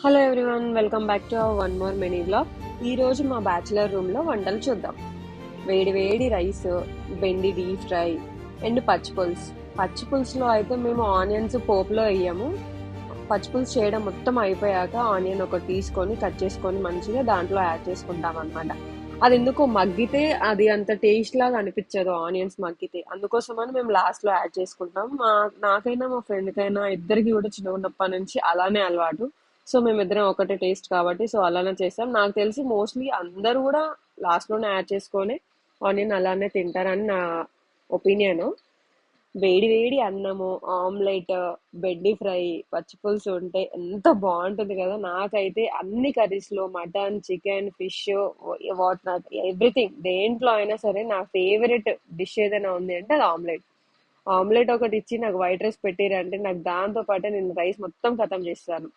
Hello everyone, welcome back to our one more mini blog. ఈ రోజు మా bachelor room లో వంటలు చూద్దాం. వేడి వేడి రైస్, బెండి డీప్ ఫ్రై అండ్ పచ్చిపులుసు. పచ్చిపులుసులో అయితే మేము ఆనియన్స్ పోపులో వేయము. పచ్చిపులుసు చేయడం మొత్తం అయిపోయాక ఆనియన్ ఒకటి తీసుకొని కట్ చేసుకొని మంచిగా దాంట్లో యాడ్ చేసుకుంటాం అనమాట. అది ఎందుకో మగ్గితే అది అంత టేస్ట్ లాగా అనిపించదు, ఆనియన్స్ మగ్గితే. అందుకోసమని మేము లాస్ట్ లో యాడ్ చేసుకుంటాం. నాకైనా మా ఫ్రెండ్ కైనా ఇద్దరికి కూడా చిన్న ఉన్నప్పటి నుంచి అలానే అలవాటు. సో మేమిద్దరం ఒకటే టేస్ట్ కాబట్టి సో అలానే చేస్తాం. నాకు తెలిసి మోస్ట్లీ అందరూ కూడా లాస్ట్ లోనే యాడ్ చేసుకొని ఆనియన్ అలానే తింటారని నా ఒపీనియన్. వేడి వేడి అన్నము, ఆమ్లెట్, బెండి ఫ్రై, పచ్చిపులుసు ఉంటే ఎంత బాగుంటుంది కదా. నాకైతే అన్ని కర్రీస్ లో mutton, chicken, fish, what not everything దేంట్లో అయినా సరే నా ఫేవరెట్ డిష్ ఏదైనా ఉంది అంటే అది ఆమ్లెట్. ఆమ్లెట్ ఒకటి ఇచ్చి నాకు వైట్ రైస్ పెట్టిరంటే నాకు దాంతో పాటు నేను రైస్ మొత్తం ఖతం చేస్తాను.